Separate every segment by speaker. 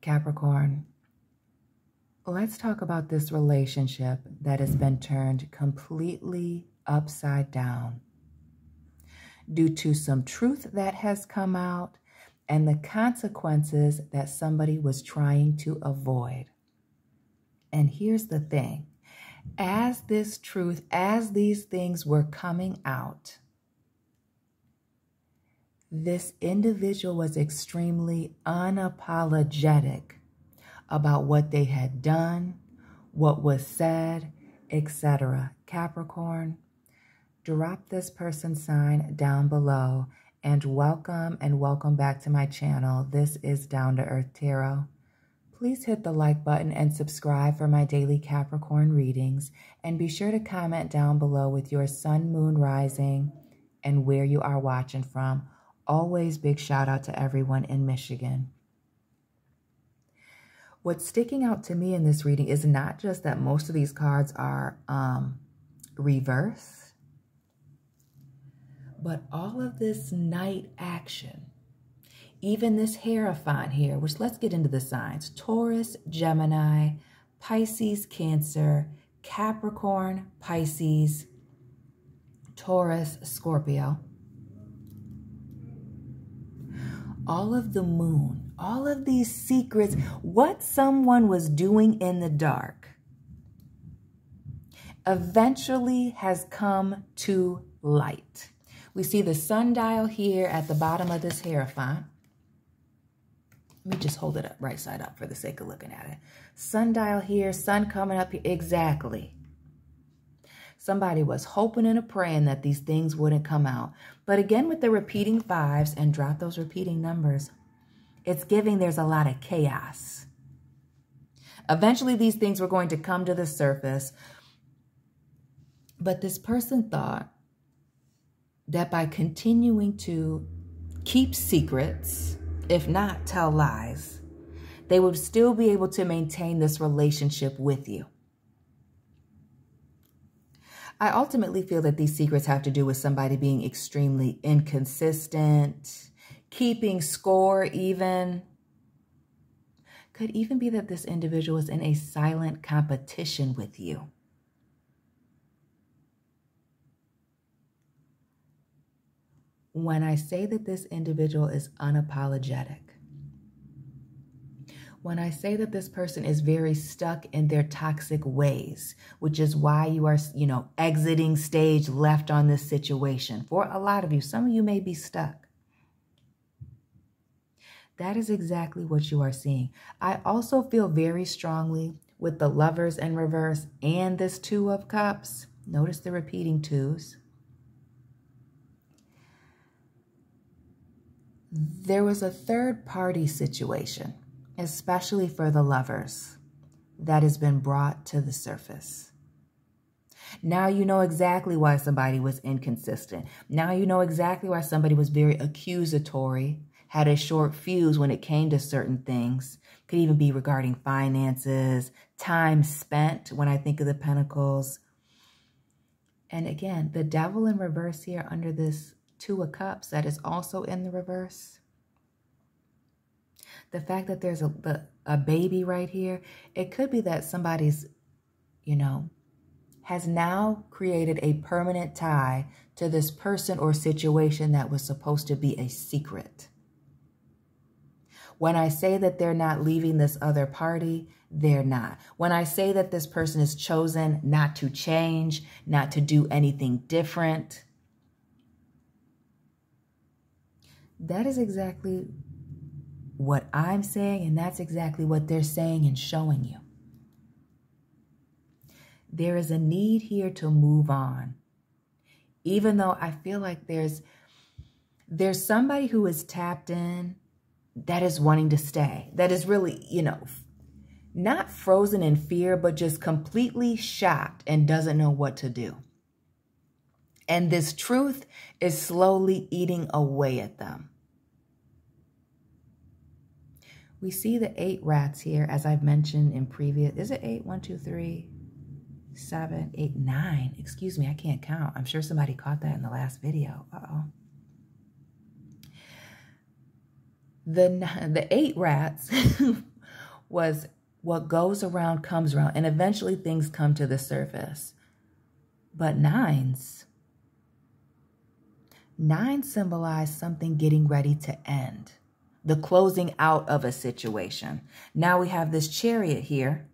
Speaker 1: Capricorn, let's talk about this relationship that has been turned completely upside down due to some truth that has come out and the consequences that somebody was trying to avoid. And here's the thing. As this truth, as these things were coming out, this individual was extremely unapologetic about what they had done, what was said, etc. Capricorn, drop this person's sign down below and welcome back to my channel. This is Down to Earth Tarot. Please hit the like button and subscribe for my daily Capricorn readings, and be sure to comment down below with your sun, moon, rising, and where you are watching from. Always big shout out to everyone in Michigan. What's sticking out to me in this reading is not just that most of these cards are reversed, but all of this night action. Even this Hierophant here, which let's get into the signs. Taurus, Gemini, Pisces, Cancer, Capricorn, Pisces, Taurus, Scorpio. All of the moon, all of these secrets, what someone was doing in the dark eventually has come to light. We see the sundial here at the bottom of this Hierophant. Let me just hold it up right side up for the sake of looking at it. Sundial here, sun coming up here. Exactly. Somebody was hoping and praying that these things wouldn't come out. But again, with the repeating fives, and drop those repeating numbers, it's giving there's a lot of chaos. Eventually, these things were going to come to the surface. But this person thought that by continuing to keep secrets, if not tell lies, they would still be able to maintain this relationship with you. I ultimately feel that these secrets have to do with somebody being extremely inconsistent, keeping score even. Could even be that this individual is in a silent competition with you. When I say that this individual is unapologetic, when I say that this person is very stuck in their toxic ways, which is why you are, exiting stage left on this situation. For a lot of you, some of you may be stuck. That is exactly what you are seeing. I also feel very strongly with the Lovers in reverse and this Two of Cups. Notice the repeating twos. There was a third party situation, especially for the lovers, that has been brought to the surface. Now you know exactly why somebody was inconsistent. Now you know exactly why somebody was very accusatory, had a short fuse when it came to certain things. Could even be regarding finances, time spent when I think of the Pentacles. And again, the Devil in reverse here under this Two of Cups that is also in the reverse. The fact that there's a baby right here, it could be that somebody's, has now created a permanent tie to this person or situation that was supposed to be a secret. When I say that they're not leaving this other party, they're not. When I say that this person has chosen not to change, not to do anything different, that is exactly what I'm saying, and that's exactly what they're saying and showing you. There is a need here to move on. Even though I feel like there's somebody who is tapped in that is wanting to stay, that is really, not frozen in fear, but just completely shocked and doesn't know what to do. And this truth is slowly eating away at them. We see the 8 rats here, as I've mentioned in previous. Is it 8? 1, 2, 3, 7, 8, 9. Excuse me, I can't count. I'm sure somebody caught that in the last video. Uh-oh. The 8 rats was what goes around comes around, and eventually things come to the surface. But nines symbolize something getting ready to end, the closing out of a situation. Now we have this Chariot here,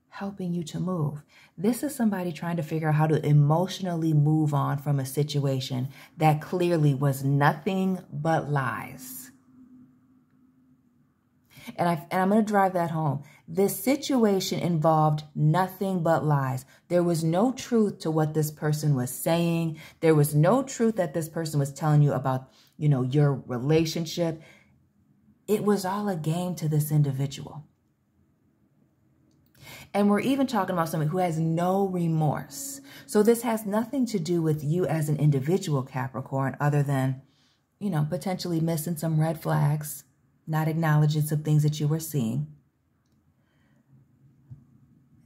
Speaker 1: helping you to move. This is somebody trying to figure out how to emotionally move on from a situation that clearly was nothing but lies. And I'm going to drive that home. This situation involved nothing but lies. There was no truth to what this person was saying. There was no truth that this person was telling you about, your relationship. It was all a game to this individual. And we're even talking about somebody who has no remorse. So this has nothing to do with you as an individual, Capricorn, other than, potentially missing some red flags, not acknowledging some things that you were seeing.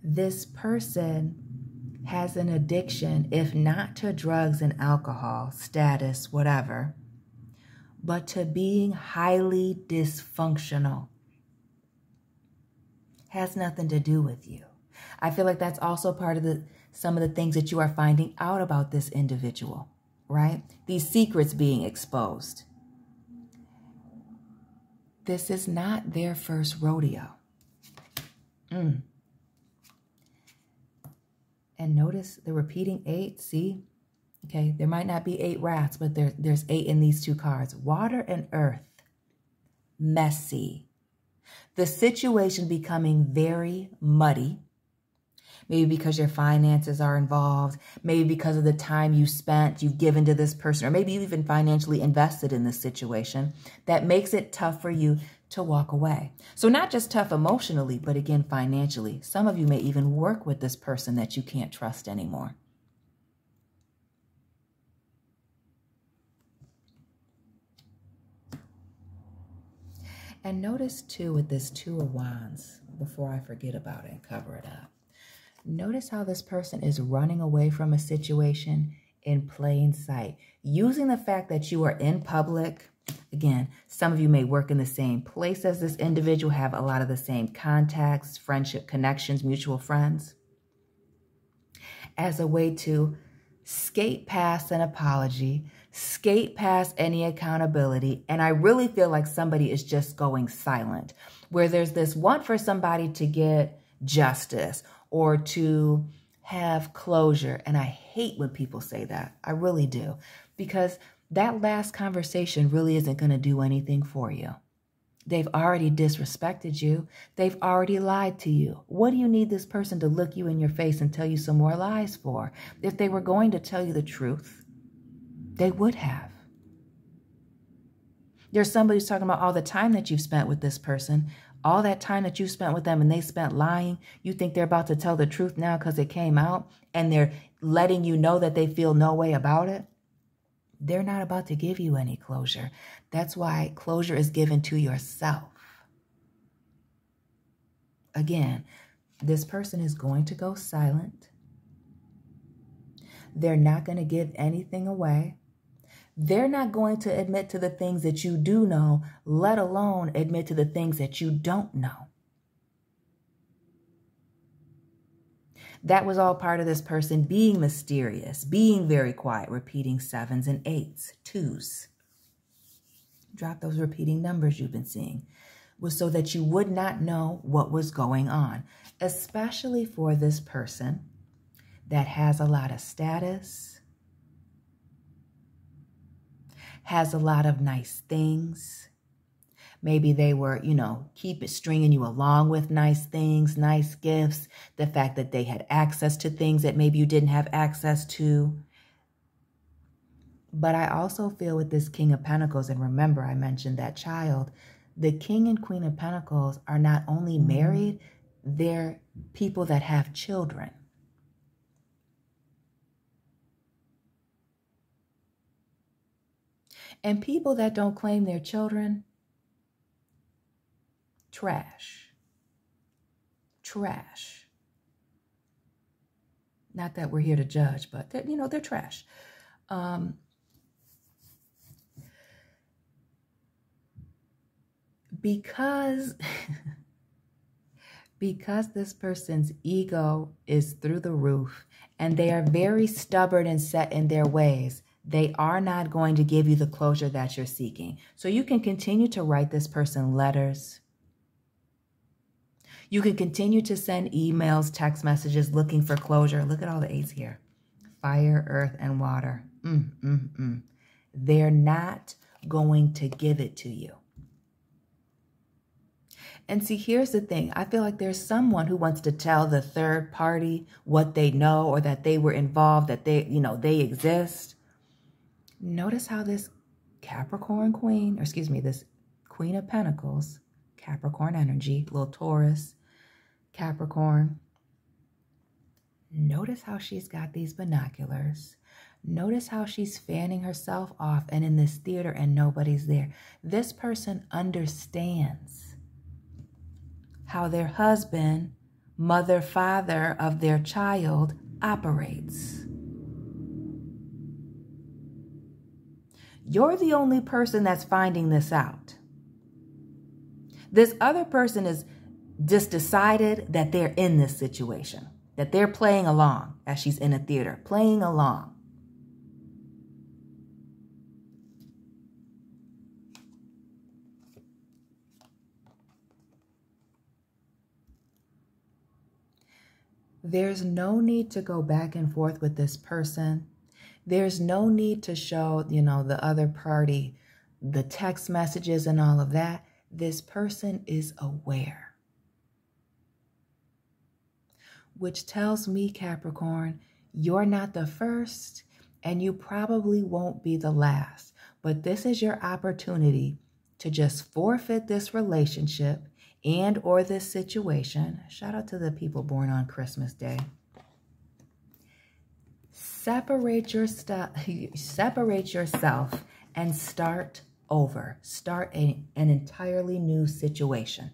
Speaker 1: This person has an addiction, if not to drugs and alcohol, status, whatever, but to being highly dysfunctional. Has nothing to do with you. I feel like that's also part of some of the things that you are finding out about this individual, right? These secrets being exposed. This is not their first rodeo. And notice the repeating 8, see? Okay, there might not be 8 rats, but there's 8 in these 2 cards. Water and earth, messy. The situation becoming very muddy, maybe because your finances are involved, maybe because of the time you've given to this person, or maybe you've even financially invested in this situation that makes it tough for you to walk away. So not just tough emotionally, but again, financially. Some of you may even work with this person that you can't trust anymore. And notice too with this 2 of Wands, before I forget about it and cover it up. Notice how this person is running away from a situation in plain sight, using the fact that you are in public. Again, some of you may work in the same place as this individual, have a lot of the same contacts, friendship connections, mutual friends, as a way to skate past an apology, skate past any accountability. And I really feel like somebody is just going silent, where there's this want for somebody to get justice or to have closure. And I hate when people say that. I really do. Because that last conversation really isn't going to do anything for you. They've already disrespected you. They've already lied to you. What do you need this person to look you in your face and tell you some more lies for? If they were going to tell you the truth, they would have. There's somebody who's talking about all the time that you've spent with this person, all that time that you spent with them and they spent lying. You think they're about to tell the truth now because it came out and they're letting you know that they feel no way about it? They're not about to give you any closure. That's why closure is given to yourself. Again, this person is going to go silent. They're not going to give anything away. They're not going to admit to the things that you do know, let alone admit to the things that you don't know. That was all part of this person being mysterious, being very quiet, repeating 7s and 8s, 2s. Drop those repeating numbers you've been seeing. Was so that you would not know what was going on, especially for this person that has a lot of status, has a lot of nice things. Maybe they were, keep it stringing you along with nice things, nice gifts. The fact that they had access to things that maybe you didn't have access to. But I also feel with this King of Pentacles, and remember I mentioned that child, the King and Queen of Pentacles are not only married, they're people that have children. And people that don't claim their children, trash. Trash. Not that we're here to judge, but they're trash. because because this person's ego is through the roof and they are very stubborn and set in their ways, they are not going to give you the closure that you're seeking. So you can continue to write this person letters. You can continue to send emails, text messages looking for closure. Look at all the eights here. Fire, earth, and water. They're not going to give it to you. And see, here's the thing. I feel like there's someone who wants to tell the third party what they know or that they were involved, that they exist. Notice how this Capricorn queen, or excuse me, this Queen of Pentacles, Capricorn energy, little Taurus, Capricorn. Notice how she's got these binoculars. Notice how she's fanning herself off and in this theater and nobody's there. This person understands how their husband, mother, father of their child operates. You're the only person that's finding this out. This other person is just decided that they're in this situation, that they're playing along as she's in a theater, playing along. There's no need to go back and forth with this person. There's no need to show, the other party, the text messages and all of that. This person is aware. Which tells me, Capricorn, you're not the first and you probably won't be the last. But this is your opportunity to just forfeit this relationship and or this situation. Shout out to the people born on Christmas Day. Separate yourself and start over. Start an entirely new situation.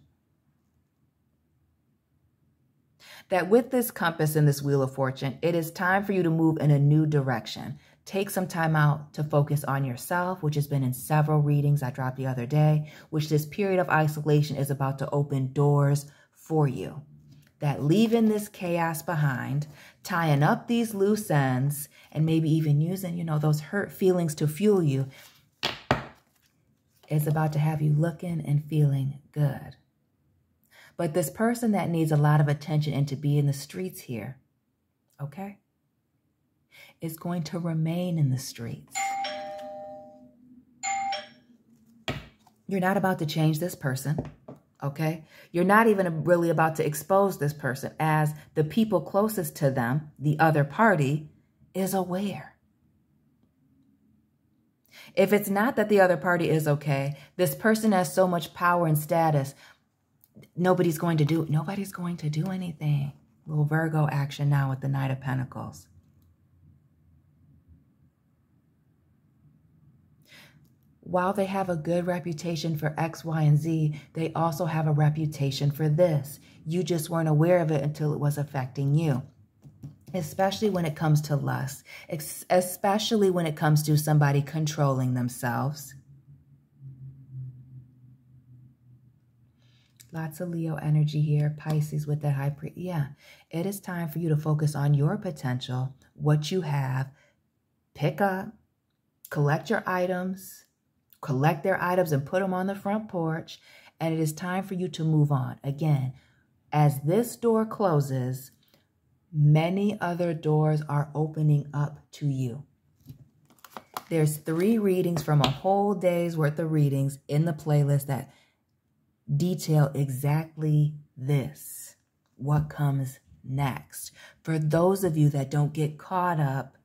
Speaker 1: That with this compass and this Wheel of Fortune, it is time for you to move in a new direction. Take some time out to focus on yourself, which has been in several readings I dropped the other day, which this period of isolation is about to open doors for you. That leaving this chaos behind, tying up these loose ends, and maybe even using, those hurt feelings to fuel you, is about to have you looking and feeling good. But this person that needs a lot of attention and to be in the streets here, okay, is going to remain in the streets. You're not about to change this person, okay? You're not even really about to expose this person, as the people closest to them, the other party, is aware. If it's not that the other party is okay, this person has so much power and status, nobody's going to do anything. Little Virgo action now with the Knight of Pentacles. While they have a good reputation for X, Y, and Z, they also have a reputation for this. You just weren't aware of it until it was affecting you. Especially when it comes to lust. Especially when it comes to somebody controlling themselves. Lots of Leo energy here. Pisces with that high priest. Yeah, it is time for you to focus on your potential, what you have. Pick up, collect your items. Collect their items and put them on the front porch. And it is time for you to move on. Again, as this door closes, many other doors are opening up to you. There's 3 readings from a whole day's worth of readings in the playlist that detail exactly this. What comes next? For those of you that don't get caught up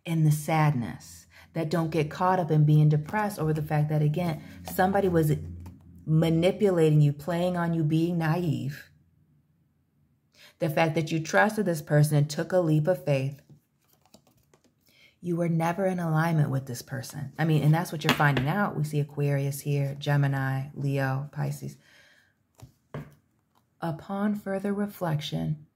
Speaker 1: in the sadness, that don't get caught up in being depressed over the fact that, again, somebody was manipulating you, playing on you, being naive. The fact that you trusted this person and took a leap of faith. You were never in alignment with this person. I mean, and that's what you're finding out. We see Aquarius here, Gemini, Leo, Pisces. Upon further reflection,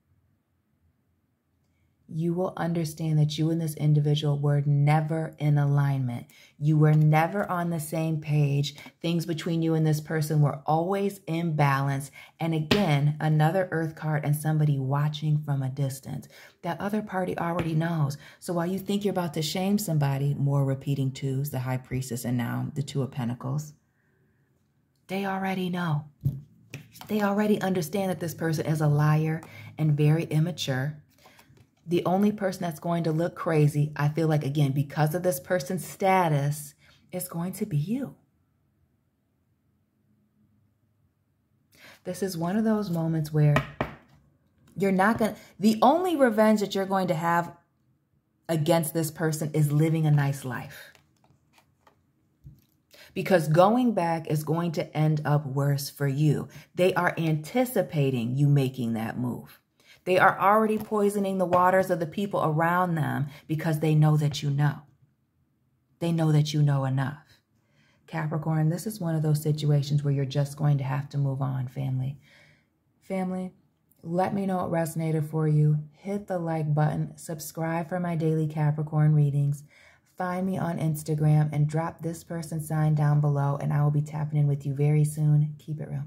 Speaker 1: you will understand that you and this individual were never in alignment. You were never on the same page. Things between you and this person were always imbalanced. And again, another earth card and somebody watching from a distance. That other party already knows. So while you think you're about to shame somebody, more repeating twos, the High Priestess and now the Two of Pentacles, they already know. They already understand that this person is a liar and very immature. The only person that's going to look crazy, I feel like, again, because of this person's status, is going to be you. This is one of those moments where you're not going to, the only revenge that you're going to have against this person is living a nice life. Because going back is going to end up worse for you. They are anticipating you making that move. They are already poisoning the waters of the people around them because they know that you know. They know that you know enough. Capricorn, this is one of those situations where you're just going to have to move on, family. Family, let me know what resonated for you. Hit the like button. Subscribe for my daily Capricorn readings. Find me on Instagram and drop this person's sign down below, and I will be tapping in with you very soon. Keep it real.